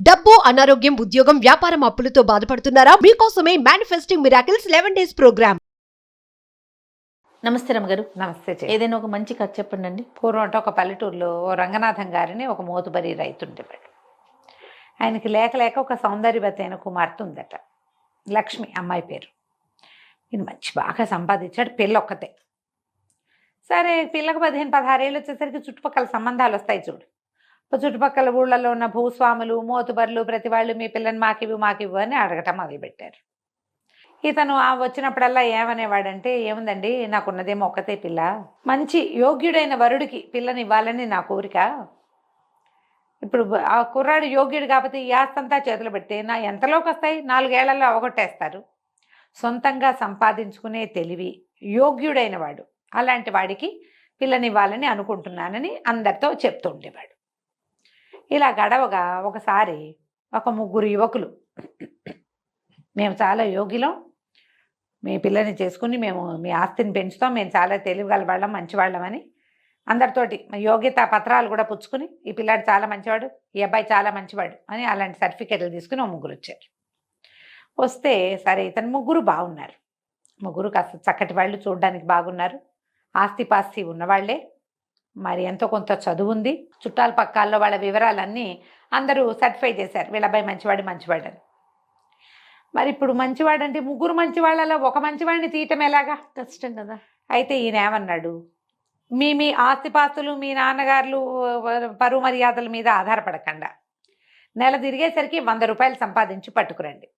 డబ్బు, అనారోగ్యం, ఉద్యోగం, వ్యాపారం అప్పులతో బాధపడుతున్నారా? మీకోసమే మేనిఫెస్టింగ్ మిరాకిల్స్ 11 days ప్రోగ్రామ్. నమస్తే రమ్మగారు. నమస్తే ఏదైనా ఒక మంచి కథ చెప్పండి. పూర్వం అంటే ఒక పల్లెటూరులో రంగనాథం గారిని ఒక మోతుబరి రైతు ఉండేవాడు. ఆయనకి లేక లేక ఒక సౌందర్యవతి అయిన కుమార్తె ఉందట, లక్ష్మి అమ్మాయి పేరు. ఈయన మంచి బాగా సంపాదించాడు, పిల్ల ఒక్కతే. సరే పిల్లకు 15-16 ఏళ్ళు వచ్చేసరికి చుట్టుపక్కల సంబంధాలు వస్తాయి చూడు. చుట్టుపక్కల ఊళ్ళల్లో ఉన్న భూస్వాములు, మోతుబర్లు ప్రతి వాళ్ళు మీ పిల్లని మాకివ్వు అని అడగటం మొదలుపెట్టారు. ఇతను వచ్చినప్పుడల్లా ఏమనేవాడంటే, ఏముందండి నాకున్నదేమో ఒక్కతే పిల్ల, మంచి యోగ్యుడైన వరుడికి పిల్లని ఇవ్వాలని నా కోరిక. ఇప్పుడు ఆ కుర్రాడు యోగ్యుడు కాకపోతే ఈ ఆస్తంతా చేతులు పెడితే నా ఎంతలోకి వస్తాయి, 4 ఏళ్లలో అవగొట్టేస్తారు. సొంతంగా సంపాదించుకునే తెలివి, యోగ్యుడైన వాడు, అలాంటి వాడికి పిల్లనివ్వాలని అనుకుంటున్నానని అందరితో చెప్తూ ఉండేవాడు. ఇలా గడవగా ఒకసారి ఒక 3 యువకులు, మేము చాలా యోగ్యులం, మీ పిల్లని చేసుకుని మేము మీ ఆస్తిని పెంచుతాం, మేము చాలా తెలివిగల వాళ్ళం, మంచివాళ్ళం అని అందరితోటి యోగ్యతా పత్రాలు కూడా పుచ్చుకుని, ఈ పిల్లాడు చాలా మంచివాడు, ఈ అబ్బాయి చాలా మంచివాడు అని అలాంటి సర్టిఫికెట్లు తీసుకుని 3 వచ్చారు. వస్తే సరే ఇతను 3 బాగున్నారు, 3 కాస్త చక్కటి వాళ్ళు, చూడడానికి బాగున్నారు, ఆస్తిపాస్తి ఉన్నవాళ్లే, మరి ఎంతో కొంత చదువు ఉంది, చుట్టాల పక్కాల్లో వాళ్ళ వివరాలన్నీ అందరూ సర్టిఫై చేశారు, వీళ్ళ అబ్బాయి మంచివాడని. మరి ఇప్పుడు మంచివాడంటే 3 మంచివాళ్ళలో ఒక మంచివాడిని తీయటం ఎలాగా, కష్టం కదా. అయితే ఈయన ఏమన్నాడు, మీ ఆస్తిపాస్తులు మీ నాన్నగారులు పరువు మర్యాదల మీద ఆధారపడకుండా నెల తిరిగేసరికి 100 రూపాయలు సంపాదించి పట్టుకురండి.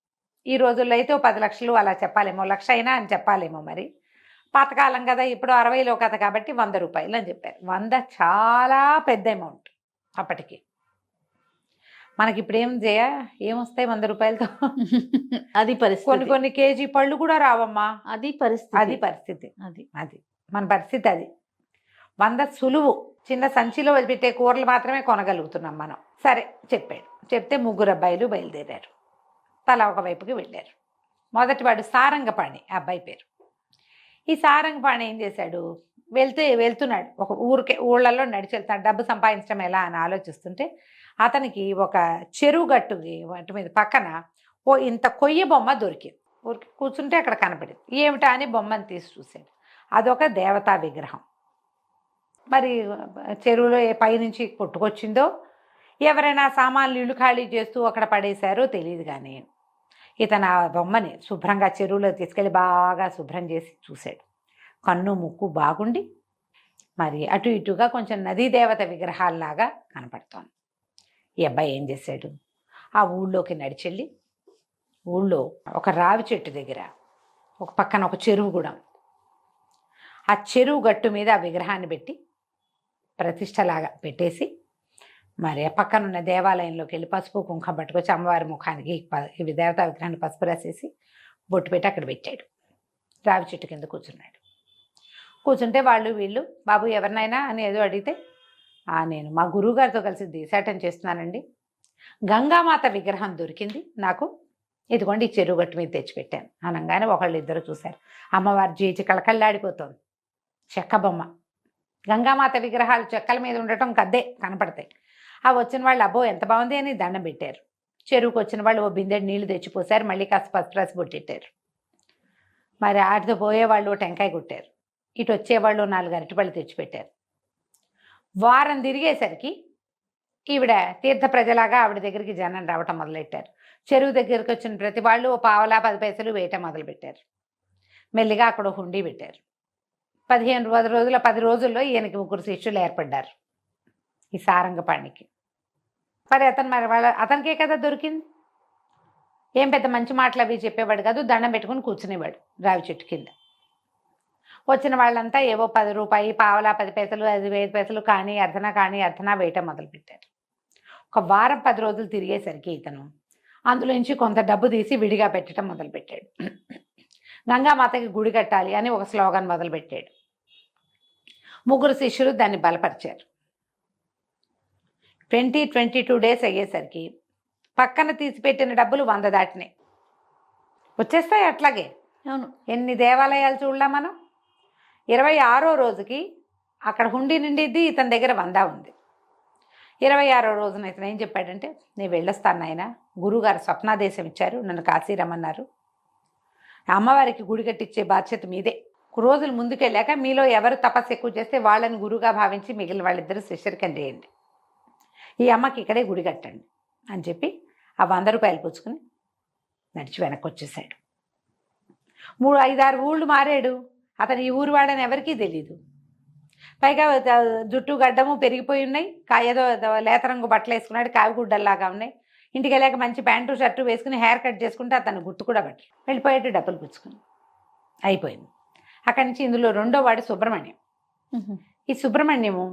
ఈ రోజుల్లో అయితే 10 లక్షలు అలా చెప్పాలేమో, 1,00,000 అయినా అని చెప్పాలేమో, మరి పాతకాలం కదా, ఇప్పుడు 60లో కథ కాబట్టి 100 రూపాయలు అని చెప్పారు. 100 చాలా పెద్ద అమౌంట్ అప్పటికి. మనకి ఇప్పుడు ఏమొస్తాయి 100 రూపాయలతో? అది పరిస్థితి. కొన్ని కేజీ పళ్ళు కూడా రావమ్మా. అది పరిస్థితి. అది మన పరిస్థితి. అది 100 సులువు, చిన్న సంచిలో పెట్టే కూరలు మాత్రమే కొనగలుగుతున్నాం మనం. సరే చెప్పాడు. చెప్తే 3 అబ్బాయిలు బయలుదేరారు, తలా ఒకవైపుకి వెళ్ళారు. మొదటివాడు సారంగపాణి, ఆ అబ్బాయి పేరు. ఈ సారంగపాణి ఏం చేశాడు, వెళ్తున్నాడు ఒక ఊళ్ళల్లో నడిచి వెళ్తాడు, డబ్బు సంపాదించడం ఎలా అని ఆలోచిస్తుంటే అతనికి ఒక చెరువు గట్టు మీద పక్కన ఇంత కొయ్య బొమ్మ దొరికింది. ఊరికి కూర్చుంటే అక్కడ కనపడింది. ఏమిటా అని బొమ్మను తీసి చూశాడు. అదొక దేవతా విగ్రహం. మరి చెరువులో పైనుంచి కొట్టుకొచ్చిందో, ఎవరైనా సామాన్లు ఇల్లు ఖాళీ చేస్తూ అక్కడ పడేశారో తెలియదు, కానీ ఇతను ఆ బొమ్మని శుభ్రంగా చెరువులో తీసుకెళ్ళి బాగా శుభ్రం చేసి చూశాడు. కన్ను ముక్కు బాగుండి మరి అటు ఇటుగా కొంచెం నదీ దేవత విగ్రహాల్లాగా కనపడుతోంది. ఈ అబ్బాయి ఏం చేశాడు, ఆ ఊళ్ళోకి నడిచెళ్ళి ఊళ్ళో ఒక రావి చెట్టు దగ్గర ఒక పక్కన ఒక చెరువు కూడా, ఆ చెరువు గట్టు మీద ఆ విగ్రహాన్ని పెట్టి ప్రతిష్టలాగా పెట్టేసి, మరి ఆ పక్కనున్న దేవాలయంలోకి వెళ్ళి పసుపు కుంకుమ పట్టుకొచ్చి అమ్మవారి ముఖానికి ఇవి దేవతా విగ్రహాన్ని పసుపు రాసేసి బొట్టు పెట్టి అక్కడ పెట్టాడు. రావి చెట్టు కింద కూర్చున్నాడు. కూర్చుంటే వాళ్ళు వీళ్ళు, బాబు ఎవరినైనా అని ఏదో అడిగితే, నేను మా గురువుగారితో కలిసి దేశాటం చేస్తున్నానండి, గంగామాత విగ్రహం దొరికింది నాకు, ఇదిగోండి ఈ చెరువు గట్టు మీద తెచ్చిపెట్టాను అనగానే ఒకళ్ళు ఇద్దరు చూశారు. అమ్మవారి జీచి కళకళ్ళాడిపోతుంది, చెక్క బొమ్మ. గంగామాత విగ్రహాలు చెక్కల మీద ఉండటం కద్దే కనపడతాయి. ఆ వచ్చిన వాళ్ళు అబ్బో ఎంత బాగుంది అని దండం పెట్టారు. చెరువుకు వచ్చిన వాళ్ళు ఓ బిందెడు నీళ్లు తెచ్చిపోసారు, మళ్ళీ కాస్త పసుపు రాసి బొట్టెట్టారు. మరి ఆటితో పోయేవాళ్ళు ఓ టెంకాయ కొట్టారు, ఇటు వచ్చేవాళ్ళు 4 అరటిపళ్ళు తెచ్చిపెట్టారు. వారం తిరిగేసరికి ఈవిడ తీర్థ ప్రజలాగా ఆవిడ దగ్గరికి జనం రావటం మొదలెట్టారు. చెరువు దగ్గరికి వచ్చిన ప్రతి వాళ్ళు ఓ పావలా 10 పైసలు వేయటం మొదలుపెట్టారు. మెల్లిగా అక్కడ హుండీ పెట్టారు. 10 రోజుల్లో ఈయనకి 3 శిష్యులు ఏర్పడ్డారు, ఈ సారంగపాణికి. మరి అతనికే కదా దొరికింది, ఏం పెద్ద మంచి మాటలు అవి చెప్పేవాడు కాదు, దండం పెట్టుకుని కూర్చునేవాడు రావి చెట్టు కింద. వచ్చిన వాళ్ళంతా ఏవో 10 రూపాయి, పావలా 10 పైసలు, 5 పైసలు కానీ అర్ధనా వేయటం మొదలుపెట్టారు. ఒక వారం 10 రోజులు తిరిగేసరికి ఇతను అందులోంచి కొంత డబ్బు తీసి విడిగా పెట్టడం మొదలుపెట్టాడు. గంగామాతకి గుడి కట్టాలి అని ఒక స్లోగన్ మొదలుపెట్టాడు. 3 శిష్యులు దాన్ని బలపరిచారు. 22 డేస్ అయ్యేసరికి పక్కన తీసిపెట్టిన డబ్బులు 100 దాటినాయి. వచ్చేస్తాయి అట్లాగే. అవును, ఎన్ని దేవాలయాలు చూడలా మనం. 26వ రోజుకి అక్కడ హుండీ నిండిద్ది, ఇతని దగ్గర 100 ఉంది. 26వ రోజున ఇతను ఏం చెప్పాడంటే, నేను వెళ్ళొస్తాను నాయన, గురువుగారు స్వప్నాదేశం ఇచ్చారు, నన్ను కాశీ రమ్మన్నారు, అమ్మవారికి గుడి కట్టించే బాధ్యత మీదే. రోజులు ముందుకెళ్ళాక మీలో ఎవరు తపస్సు ఎక్కువ చేస్తే వాళ్ళని గురువుగా భావించి మిగిలిన వాళ్ళిద్దరూ శిష్యరికం చేయండి, ఈ అమ్మకి ఇక్కడే గుడి కట్టండి అని చెప్పి ఆ 100 రూపాయలు పుచ్చుకుని నడిచి వెనక్కి వచ్చేసాడు. 5-6 ఊళ్ళు మారాడు. అతను ఈ ఊరు వాడని ఎవరికీ తెలీదు. పైగా జుట్టు గడ్డము పెరిగిపోయి ఉన్నాయి, ఏదో లేత రంగు బట్టలు వేసుకున్నాడు, కావిగుడ్డల్లాగా ఉన్నాయి. ఇంటికి వెళ్ళాక మంచి ప్యాంటు షర్టు వేసుకుని హెయిర్ కట్ చేసుకుంటే అతను గుర్తు కూడా పట్టి వెళ్ళిపోయాడు, డబ్బులు పుచ్చుకుని. అయిపోయింది. అక్కడి నుంచి ఇందులో రెండో వాడు సుబ్రహ్మణ్యం. ఈ సుబ్రహ్మణ్యము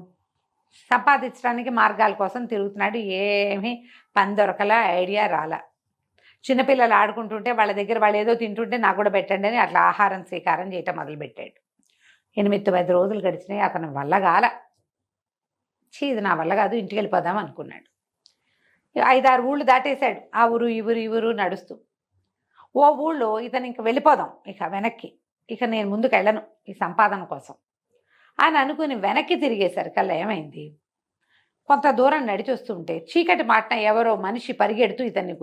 సంపాదించడానికి మార్గాల కోసం తిరుగుతున్నాడు. ఏమీ పని దొరకలా, ఐడియా రాలా. చిన్నపిల్లలు ఆడుకుంటుంటే వాళ్ళ దగ్గర వాళ్ళు ఏదో తింటుంటే నాకు కూడా పెట్టండి అని అట్లా ఆహారం స్వీకారం చేయటం మొదలుపెట్టాడు. 8-10 రోజులు గడిచినాయి. అతని వల్ల కాల. ఇది నా వల్ల కాదు, ఇంటికి వెళ్ళిపోదాం అనుకున్నాడు. 5-6 ఊళ్ళు దాటేశాడు. ఆ ఊరు ఈ ఊరు నడుస్తూ ఓ ఊళ్ళో ఇతను ఇంక వెళ్ళిపోదాం ఇక వెనక్కి, ఇక నేను ముందుకు వెళ్ళను ఈ సంపాదన కోసం అని అనుకుని వెనక్కి తిరిగేసరికల్లా ఏమైంది, కొంత దూరం నడిచి వస్తుంటే చీకటి మాటన ఎవరో మనిషి పరిగెడుతూ ఇతన్ని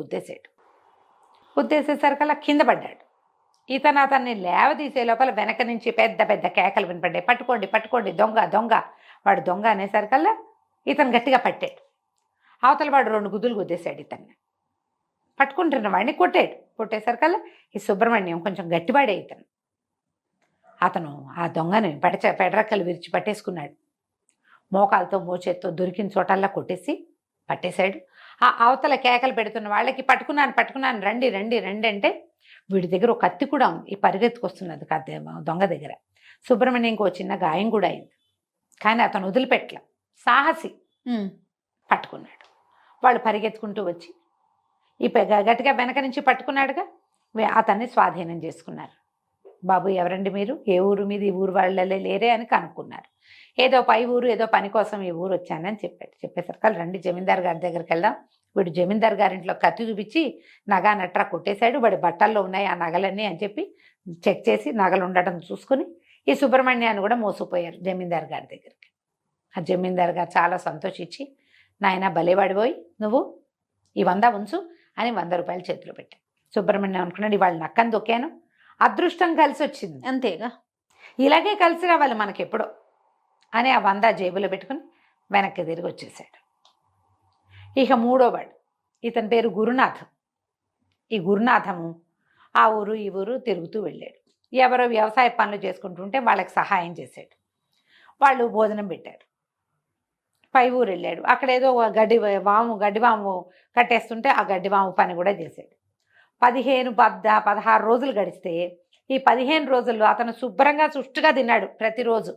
గుద్దేసేసరికల్లా కింద పడ్డాడు. ఇతను అతన్ని లేవదీసే లోపల వెనక నుంచి పెద్ద పెద్ద కేకలు వినపడ్డాయి, పట్టుకోండి పట్టుకోండి, దొంగ దొంగ, వాడు దొంగ అనేసరికల్లా ఇతను గట్టిగా పట్టాడు. అవతల వాడు 2 గుద్దులు గుద్దేశాడు. ఇతన్ని పట్టుకుంటున్న వాడిని కొట్టేసరికల్లా ఈ సుబ్రహ్మణ్యం కొంచెం గట్టివాడే. అతను ఆ దొంగని పెడరక్కలు విరిచి పట్టేసుకున్నాడు. మోకాలతో మోచేత్తో దొరికిన చోటల్లా పట్టేశాడు. ఆ అవతల కేకలు పెడుతున్న వాళ్ళకి పట్టుకున్నాను రండి రండి రండి అంటే వీడి దగ్గర ఒక కత్తి కూడా ఉంది. ఈ పరిగెత్తుకొస్తున్నది దొంగ దగ్గర. సుబ్రహ్మణ్యంకి ఒక చిన్న గాయం కూడా అయింది. కానీ అతను వదిలిపెట్టల, సాహసి, పట్టుకున్నాడు. వాళ్ళు పరిగెత్తుకుంటూ వచ్చి ఈ గట్టిగా వెనక నుంచి పట్టుకున్నాడుగా, అతన్ని స్వాధీనం చేసుకున్నారు. బాబు ఎవరండి మీరు, ఏ ఊరు మీది, ఈ ఊరు వాళ్ళే లేరే అని కనుక్కున్నారు. ఏదో పై ఊరు, ఏదో పని కోసం ఈ ఊరు వచ్చానని చెప్పేసరికి రండి జమీందార్ గారి దగ్గరికి వెళ్దాం. వీడు జమీందార్ గారింట్లో కత్తి చూపించి నగా నట్రా కొట్టేశాడు, వాడి బట్టల్లో ఉన్నాయి ఆ నగలన్నీ అని చెప్పి చెక్ చేసి నగలు ఉండటం చూసుకుని ఈ సుబ్రహ్మణ్యాన్ని కూడా మోసపోయారు జమీందార్ గారి దగ్గరికి. ఆ జమీందార్ గారు చాలా సంతోషించి, నాయన భలేవాడిపోయి నువ్వు ఈ 100 ఉంచు అని 100 రూపాయలు చేతిలో పెట్టాడు. సుబ్రహ్మణ్యం అనుకున్నాడు, ఇవాళ నక్కని దొక్కాను, అదృష్టం కలిసి వచ్చింది, అంతేగా, ఇలాగే కలిసి రావాలి మనకెప్పుడో అని ఆ 100 జేబులో పెట్టుకుని వెనక్కి తిరిగి వచ్చేసాడు. ఇక 3వ వాడు, ఇతని పేరు గురునాథం. ఈ గురునాథము ఆ ఊరు ఈ ఊరు తిరుగుతూ వెళ్ళాడు. ఎవరో వ్యవసాయ పనులు చేసుకుంటుంటే వాళ్ళకి సహాయం చేశాడు. వాళ్ళు భోజనం పెట్టారు. పై ఊరు వెళ్ళాడు. అక్కడ ఏదో గడ్డివాము కట్టేస్తుంటే ఆ గడ్డివాము పని కూడా చేశాడు. 16 రోజులు గడిస్తే ఈ 15 రోజుల్లో అతను శుభ్రంగా సుష్టుగా తిన్నాడు ప్రతిరోజు.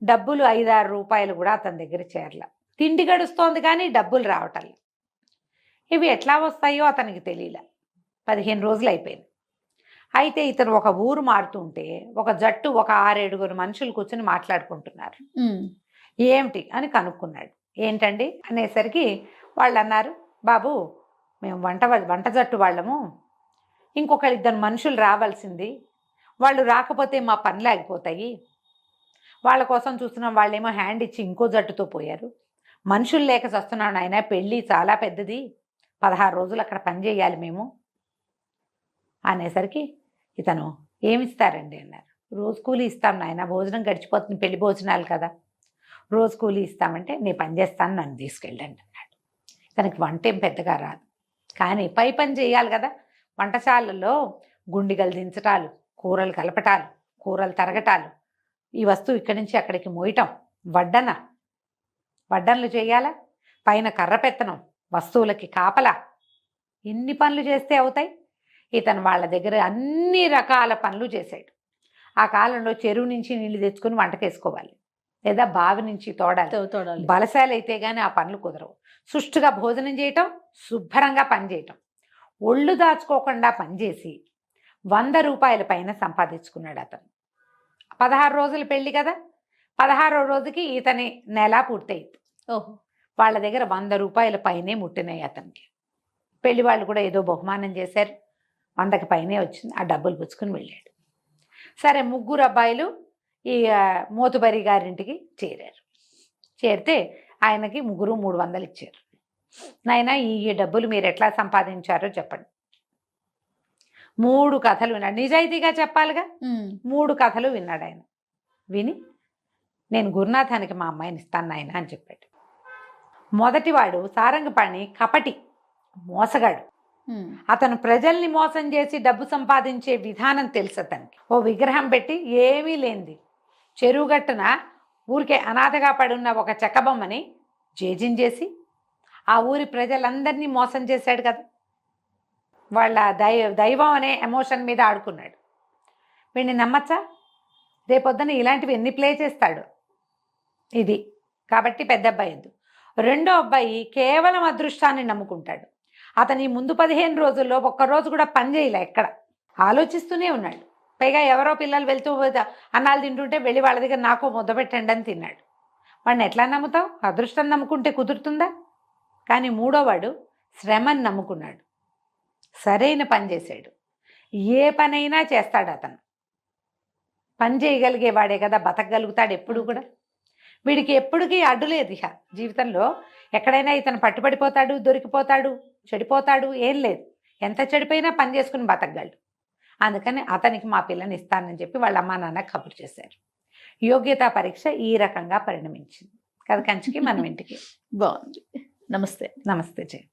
డబ్బులు 5-6 రూపాయలు కూడా అతని దగ్గర చేరల. తిండి గడుస్తోంది కానీ డబ్బులు రావటం. ఇవి ఎట్లా వస్తాయో అతనికి తెలియలే. 15 రోజులు అయిపోయింది. అయితే ఇతను ఒక ఊరు మారుతుంటే ఒక జట్టు, ఒక 6-7 మనుషులు కూర్చొని మాట్లాడుకుంటున్నారు. ఏమిటి అని కనుక్కున్నాడు. ఏంటండి అనేసరికి వాళ్ళు అన్నారు, బాబు మేము వంట జట్టు వాళ్ళము, ఇంకొక 2 మనుషులు రావాల్సింది, వాళ్ళు రాకపోతే మా పనులు ఆగిపోతాయి, వాళ్ళ కోసం చూస్తున్నాం, వాళ్ళేమో హ్యాండ్ ఇచ్చి ఇంకో జట్టుతో పోయారు, మనుషులు లేక వస్తున్నాను ఆయన, పెళ్ళి చాలా పెద్దది, 16 రోజులు అక్కడ పని చేయాలి మేము అనేసరికి ఇతను ఏమిస్తారండి అన్నారు. రోజు కూలీ ఇస్తాం నాయన, భోజనం గడిచిపోతుంది, పెళ్లి భోజనాలు కదా, రోజు కూలీ ఇస్తామంటే నేను పని చేస్తాను, నన్ను తీసుకెళ్ళండి అన్నాడు. తనకి వంట ఏం పెద్దగా రాదు, కానీ పై పని చేయాలి కదా. వంటశాలలో గుండిగలు దించటాలు, కూరలు కలపటాలు, కూరలు తరగటాలు, ఈ వస్తువు ఇక్కడి నుంచి అక్కడికి మోయటం, వడ్డనలు చేయాలా, పైన కర్ర పెత్తనం, వస్తువులకి కాపలా, ఇన్ని పనులు చేస్తే అవుతాయి. ఇతను వాళ్ళ దగ్గర అన్ని రకాల పనులు చేశాడు. ఆ కాలంలో చెరువు నుంచి నీళ్లు తెచ్చుకొని వంటకేసుకోవాలి, లేదా బావి నుంచి తోడాలి. బలశాలు అయితే కానీ ఆ పనులు కుదరవు. సుష్టుగా భోజనం చేయటం, శుభ్రంగా పని చేయటం, ఒళ్ళు దాచుకోకుండా పనిచేసి 100 రూపాయల పైన సంపాదించుకున్నాడు అతను. 16 రోజులు పెళ్లి కదా, 16వ రోజుకి ఇతని నెల పూర్తయింది. వాళ్ళ దగ్గర 100 రూపాయల పైనే ముట్టినాయి అతనికి. పెళ్లి వాళ్ళు కూడా ఏదో బహుమానం చేశారు, 100కి పైనే వచ్చింది. ఆ డబ్బులు పుచ్చుకుని వెళ్ళాడు. సరే, 3 అబ్బాయిలు ఈ మోతుబరి గారింటికి చేరారు. చేరితే ఆయనకి ముగ్గురు 300 ఇచ్చారు. నాయనా ఈ డబ్బులు మీరు ఎట్లా సంపాదించారో చెప్పండి. 3 కథలు విన్నాడు. నిజాయితీగా చెప్పాలిగా. 3 కథలు విన్నాడు ఆయన. విని నేను గురునాథానికి మా అమ్మాయిని ఇస్తాను నాయన అని చెప్పాడు. మొదటివాడు సారంగపాణి కపటి, మోసగాడు. అతను ప్రజల్ని మోసం చేసి డబ్బు సంపాదించే విధానం తెలుసు అతనికి. ఓ విగ్రహం పెట్టి ఏమీ లేనిది చెరువుగట్టున ఊరికే అనాథగా పడున్న ఒక చెక్కబొమ్మని చేసి ఆ ఊరి ప్రజలందరినీ మోసం చేశాడు కదా. వాళ్ళ దైవం అనే ఎమోషన్ మీద ఆడుకున్నాడు. వీడిని నమ్మచ్చా? రేపొద్దున ఇలాంటివి ఎన్ని ప్లే చేస్తాడు. ఇది కాబట్టి పెద్ద అబ్బాయి వద్దు. రెండో అబ్బాయి కేవలం అదృష్టాన్ని నమ్ముకుంటాడు. అతని ముందు 15 రోజుల్లో ఒక్కరోజు కూడా పని చేయలే, ఎక్కడ ఆలోచిస్తూనే ఉన్నాడు. పైగా ఎవరో పిల్లలు వెళ్తూ అన్నాలు తింటుంటే వెళ్ళి వాళ్ళ దగ్గర నాకు ముద్ద పెట్టండి అని తిన్నాడు. వాడిని ఎట్లా నమ్ముతావు? అదృష్టం నమ్ముకుంటే కుదురుతుందా? కానీ మూడోవాడు శ్రమని నమ్ముకున్నాడు. సరైన పని చేశాడు. ఏ పనైనా చేస్తాడు అతను. పని చేయగలిగేవాడే కదా బతకగలుగుతాడు ఎప్పుడు కూడా. వీడికి ఎప్పటికీ అడ్డులేదు ఇక జీవితంలో. ఎక్కడైనా ఇతను పట్టుబడిపోతాడు, దొరికిపోతాడు, చెడిపోతాడు, ఏం లేదు. ఎంత చెడిపోయినా పని చేసుకుని బతకగలడు. అందుకని అతనికి మా పిల్లని ఇస్తానని చెప్పి వాళ్ళ అమ్మా నాన్న కబురు చేశారు. యోగ్యతా పరీక్ష ఈ రకంగా పరిణమించింది. కథ కంచికి మనం ఇంటికి. బాగుంది. నమస్తే. నమస్తే జయ.